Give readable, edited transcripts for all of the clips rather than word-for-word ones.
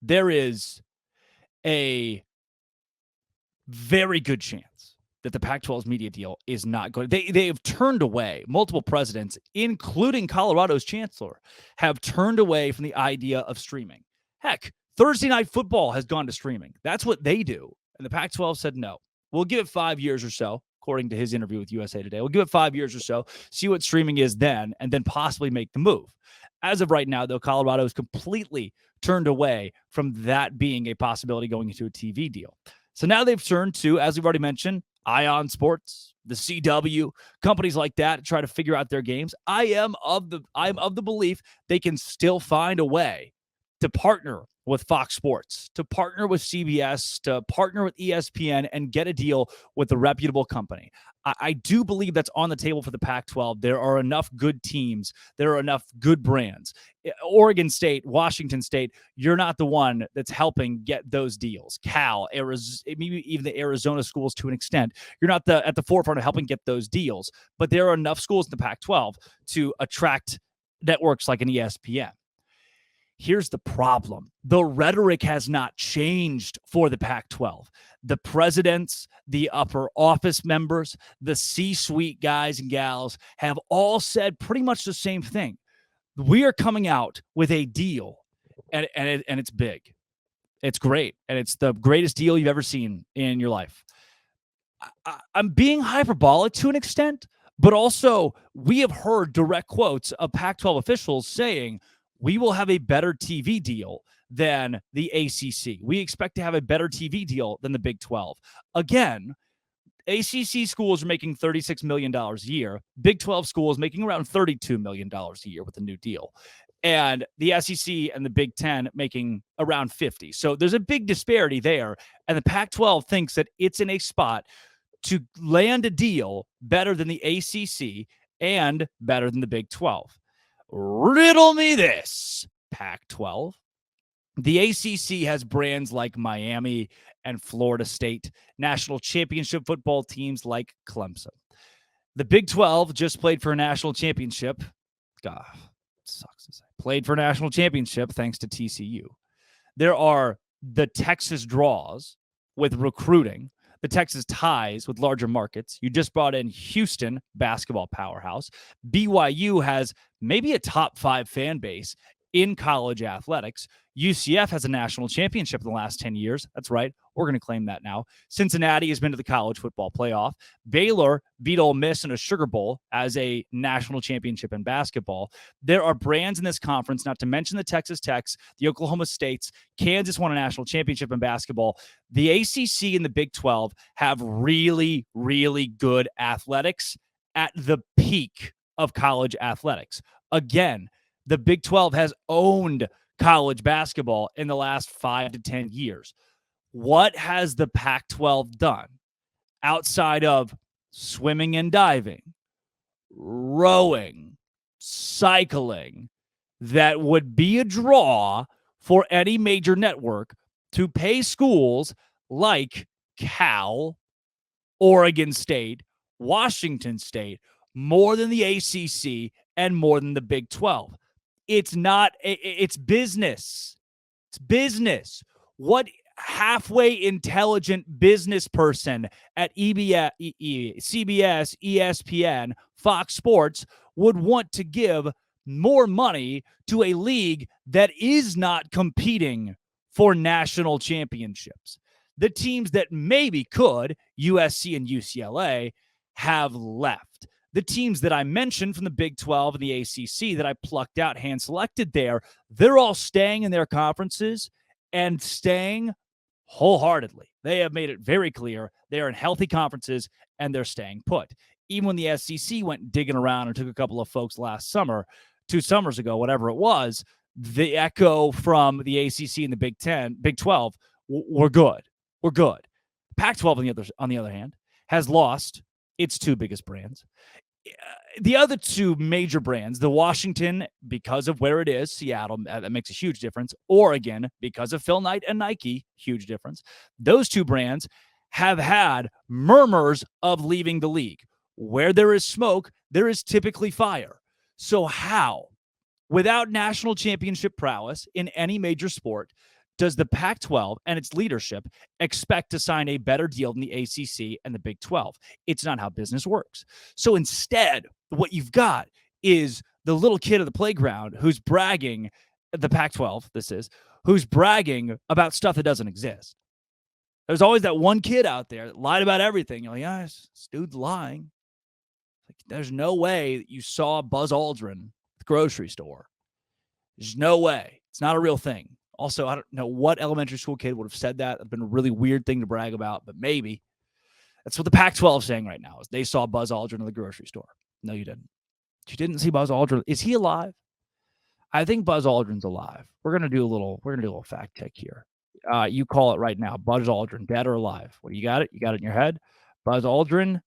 there is a very good chance that the Pac-12's media deal is not going. They have turned away. Multiple presidents, including Colorado's chancellor, have turned away from the idea of streaming. Heck, Thursday Night Football has gone to streaming. That's what they do. And the Pac-12 said no. We'll give it 5 years or so, according to his interview with USA Today. We'll give it 5 years or so, see what streaming is then, and then possibly make the move. As of right now, though, Colorado is completely turned away from that being a possibility going into a TV deal. So now they've turned to, as we've already mentioned, Ion Sports, the CW, companies like that to try to figure out their games. I am of the belief they can still find a way to partner with Fox Sports, to partner with CBS, to partner with ESPN and get a deal with a reputable company. I do believe that's on the table for the Pac-12. There are enough good teams. There are enough good brands. Oregon State, Washington State, you're not the one that's helping get those deals. Cal, Arizona, maybe even the Arizona schools to an extent. You're not at the forefront of helping get those deals. But there are enough schools in the Pac-12 to attract networks like an ESPN. Here's the problem. The rhetoric has not changed for the Pac-12. The presidents, the upper office members, the C-suite guys and gals have all said pretty much the same thing. We are coming out with a deal, and it's big. It's great, and it's the greatest deal you've ever seen in your life. I'm being hyperbolic to an extent, but also we have heard direct quotes of Pac-12 officials saying, we will have a better TV deal than the ACC. We expect to have a better TV deal than the Big 12. Again, ACC schools are making $36 million a year. Big 12 schools making around $32 million a year with the new deal. And the SEC and the Big 10 making around 50. So there's a big disparity there. And the Pac-12 thinks that it's in a spot to land a deal better than the ACC and better than the Big 12. Riddle me this, Pac-12. The ACC has brands like Miami and Florida State, national championship football teams like Clemson. The Big 12 just played for a national championship. God, sucks to say. Played for a national championship thanks to TCU. There are the Texas draws with recruiting, the Texas ties with larger markets. You just brought in Houston, basketball powerhouse. BYU has maybe a top 5 fan base in college athletics. UCF has a national championship in the last 10 years. That's right. We're going to claim that now. Cincinnati has been to the college football playoff. Baylor beat Ole Miss in a Sugar Bowl as a national championship in basketball. There are brands in this conference, not to mention the Texas Techs, the Oklahoma States. Kansas won a national championship in basketball. The ACC and the Big 12 have really, really good athletics at the peak of college athletics. Again, the Big 12 has owned college basketball in the last 5 to 10 years. What has the Pac-12 done outside of swimming and diving, rowing, cycling, that would be a draw for any major network to pay schools like Cal, Oregon State, Washington State more than the ACC and more than the Big 12? It's not, it's business. It's business. What halfway intelligent business person at CBS, ESPN, Fox Sports would want to give more money to a league that is not competing for national championships? The teams that maybe could, USC and UCLA, have left. The teams that I mentioned from the Big 12 and the ACC that I plucked out, hand-selected there, they're all staying in their conferences and staying wholeheartedly. They have made it very clear they're in healthy conferences and they're staying put. Even when the SEC went digging around and took a couple of folks last summer, 2 summers ago, whatever it was, the echo from the ACC and the Big 12 were good. We're good. Pac-12, on the other hand, has lost its 2 biggest brands. The other 2 major brands, the Washington, because of where it is, Seattle, that makes a huge difference. Oregon, because of Phil Knight and Nike, huge difference. Those 2 brands have had murmurs of leaving the league. Where there is smoke, there is typically fire. So how, without national championship prowess in any major sport, does the Pac-12 and its leadership expect to sign a better deal than the ACC and the Big 12? It's not how business works. So instead, what you've got is the little kid at the playground who's bragging, the Pac-12, who's bragging about stuff that doesn't exist. There's always that one kid out there that lied about everything. You're like, yeah, this dude's lying. Like, there's no way that you saw Buzz Aldrin at the grocery store. There's no way. It's not a real thing. Also, I don't know what elementary school kid would have said that. It'd been a really weird thing to brag about, but maybe. That's what the Pac-12 is saying right now, is they saw Buzz Aldrin at the grocery store. No, you didn't. You didn't see Buzz Aldrin. Is he alive? I think Buzz Aldrin's alive. We're gonna do a little fact check here. You call it right now. Buzz Aldrin, dead or alive? What, you got it? You got it in your head? Buzz Aldrin.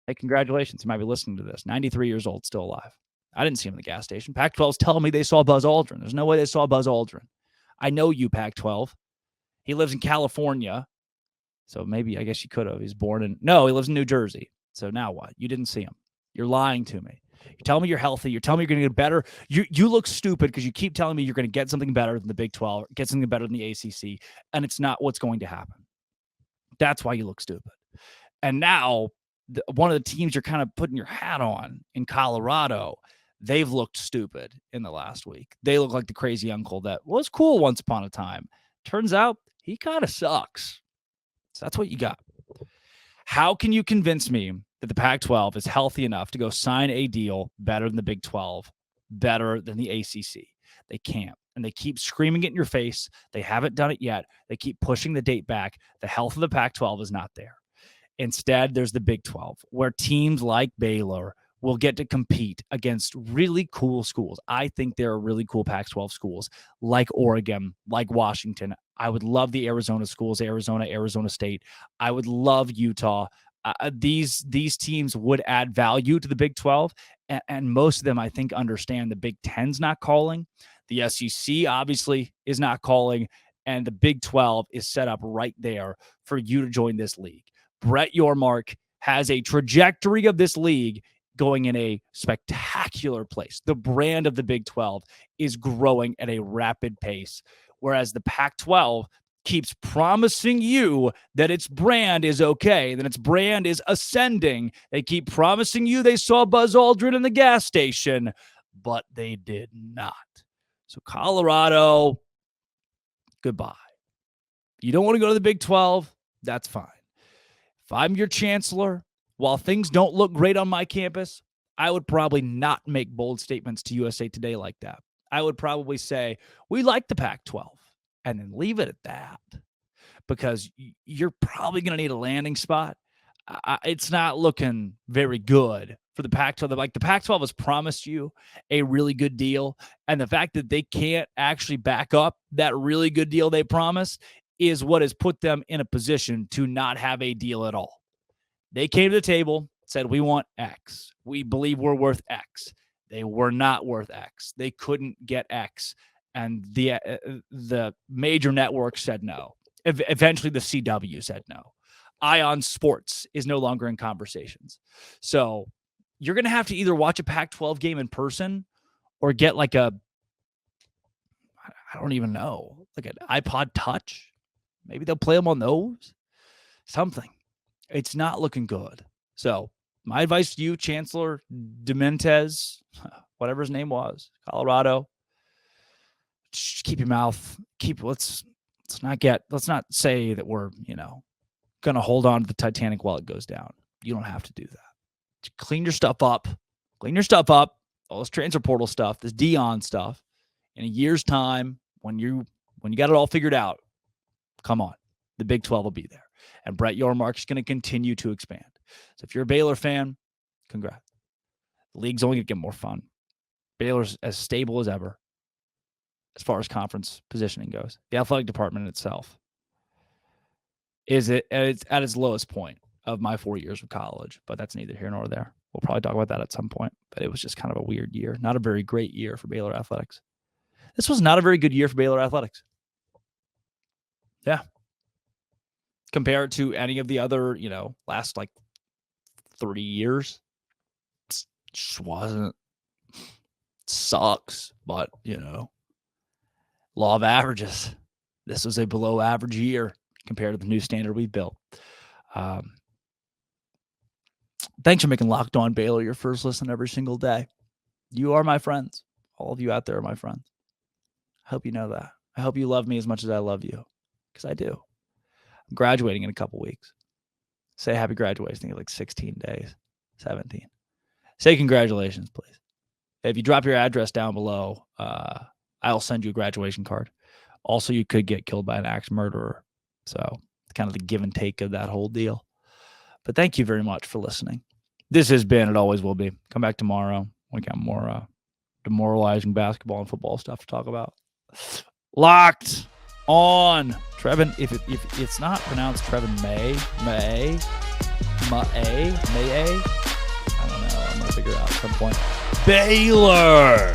Hey, congratulations. You might be listening to this. 93 years old, still alive. I didn't see him in the gas station. Pac-12's telling me they saw Buzz Aldrin. There's no way they saw Buzz Aldrin. I know you, Pac-12. He lives in California. So maybe, I guess you could have. He's born in, no, he lives in New Jersey. So now what? You didn't see him. You're lying to me. You're telling me you're healthy. You're telling me you're going to get better. You look stupid because you keep telling me you're going to get something better than the Big 12, get something better than the ACC, and it's not what's going to happen. That's why you look stupid. And now, one of the teams you're kind of putting your hat on in Colorado, they've looked stupid in the last week. They look like the crazy uncle that was cool once upon a time. Turns out he kind of sucks. So that's what you got. How can you convince me that the Pac-12 is healthy enough to go sign a deal better than the Big 12, better than the ACC? They can't. And they keep screaming it in your face. They haven't done it yet. They keep pushing the date back. The health of the Pac-12 is not there. Instead, there's the Big 12, where teams like Baylor will get to compete against really cool schools. I think there are really cool Pac-12 schools like Oregon, like Washington. I would love the Arizona schools, Arizona State. I would love Utah. These teams would add value to the Big 12, and most of them, I think, understand the Big 10's not calling. The SEC obviously is not calling, and the Big 12 is set up right there for you to join this league. Brett Yormark has a trajectory of this league going in a spectacular place. The brand of the Big 12 is growing at a rapid pace, whereas the Pac-12 keeps promising you that its brand is okay, that its brand is ascending. They keep promising you they saw Buzz Aldrin in the gas station, but they did not. So Colorado, goodbye. You don't want to go to the Big 12? That's fine. If I'm your chancellor, while things don't look great on my campus, I would probably not make bold statements to USA Today like that. I would probably say, we like the Pac-12, and then leave it at that, because you're probably going to need a landing spot. It's not looking very good for the Pac-12. Like, the Pac-12 has promised you a really good deal, and the fact that they can't actually back up that really good deal they promised is what has put them in a position to not have a deal at all. They came to the table, said, we want X. We believe we're worth X. They were not worth X. They couldn't get X. And the major networks said no. Eventually, the CW said no. Ion Sports is no longer in conversations. So you're going to have to either watch a Pac-12 game in person or get like I don't even know, like an iPod Touch. Maybe they'll play them on those. Something. It's not looking good. So my advice to you, Chancellor Dementes, whatever his name was, Colorado, just keep your mouth. Let's not say that we're, going to hold on to the Titanic while it goes down. You don't have to do that. Just clean your stuff up. All this transfer portal stuff, this Dion stuff. In a year's time, when you got it all figured out, come on, the Big 12 will be there. And Brett Yormark is going to continue to expand. So if you're a Baylor fan, congrats. The league's only going to get more fun. Baylor's as stable as ever as far as conference positioning goes. The athletic department itself is at its lowest point of my 4 years of college, but that's neither here nor there. We'll probably talk about that at some point, but it was just kind of a weird year. Not a very great year for Baylor athletics. This was not a very good year for Baylor athletics. Yeah. Compared to any of the other, last like 30 years, it just wasn't. Sucks, but, law of averages. This was a below average year compared to the new standard we built. Thanks for making Locked On Baylor your first listen every single day. You are my friends. All of you out there are my friends. I hope you know that. I hope you love me as much as I love you, because I do. I'm graduating in a couple weeks. Say happy graduation in like 16 days, 17. Say congratulations, please. If you drop your address down below, I'll send you a graduation card. Also, you could get killed by an axe murderer. So it's kind of the give and take of that whole deal. But thank you very much for listening. This has been, it always will be. Come back tomorrow. We got more demoralizing basketball and football stuff to talk about. Locked On. Trevin, if it's not pronounced Trevin May, I don't know. I'm going to figure it out at some point. Baylor.